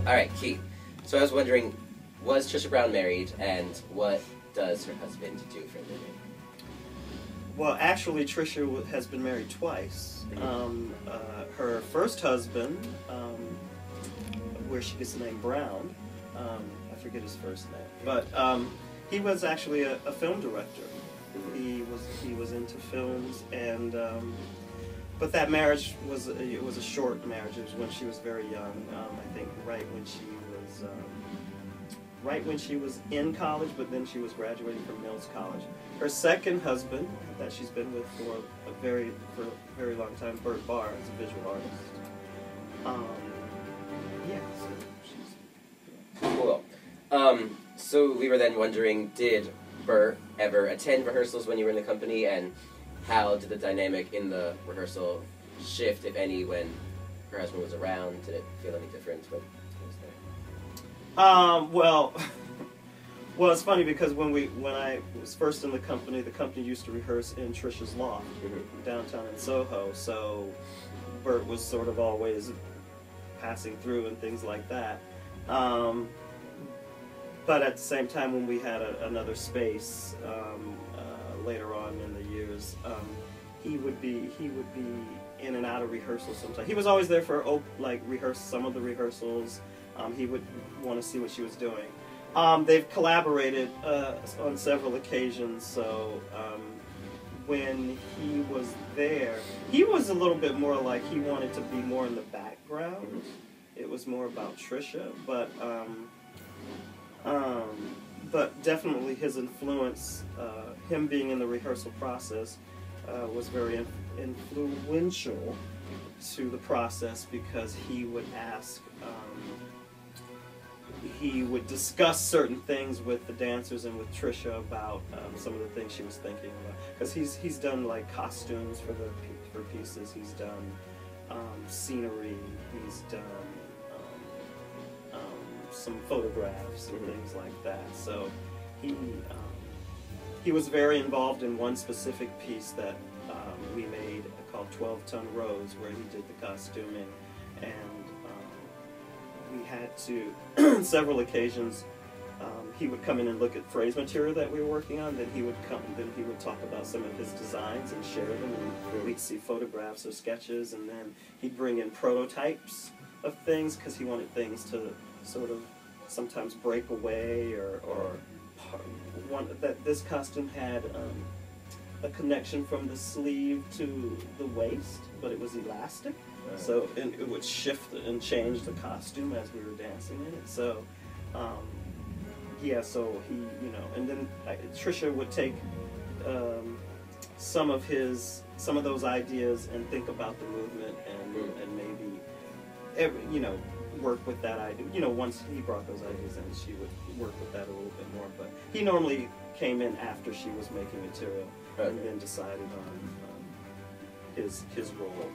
All right, Keith. So I was wondering, was Trisha Brown married, and what does her husband do for a living? Well, actually, Trisha has been married twice. Her first husband, where she gets the name Brown, I forget his first name, but he was actually a film director. He was into films, and but that marriage was a short marriage. It was when she was very young. I think right when she was in college, but then she was graduating from Mills College. Her second husband, that she's been with for a very long time, Burt Barr, is a visual artist. Yeah, so she's Cool. So we were then wondering, did Burt ever attend rehearsals when you were in the company, and how did the dynamic in the rehearsal shift, if any, when her husband was around? Did it feel any different when he was there? Well, it's funny because when I was first in the company used to rehearse in Trisha's loft downtown in Soho. So Burt was sort of always passing through and things like that. But at the same time, when we had another space later on in the years, he would be in and out of rehearsal sometimes. He was always there for some of the rehearsals. He would want to see what she was doing. They've collaborated on several occasions, so when he was there, he was a little bit more like he wanted to be more in the background. It was more about Trisha, but definitely his influence, him being in the rehearsal process, was very influential to the process, because he would ask, he would discuss certain things with the dancers and with Trisha about some of the things she was thinking about. Because he's done like costumes for pieces, he's done scenery, he's done some photographs and things like that. So he was very involved in one specific piece that we made called 12-Ton Rose, where he did the costuming, and we had to, several occasions, he would come in and look at phrase material that we were working on, then he would talk about some of his designs and share them, and we'd see photographs or sketches, and then he'd bring in prototypes of things, because he wanted things to sort of sometimes break away, or that this costume had a connection from the sleeve to the waist, but it was elastic. So it would shift and change the costume as we were dancing in it. So, yeah. So he, and then Trisha would take some of those ideas and think about the movement, and maybe work with that idea. Once he brought those ideas in, she would work with that a little bit more. But he normally came in after she was making material, and then decided on his role.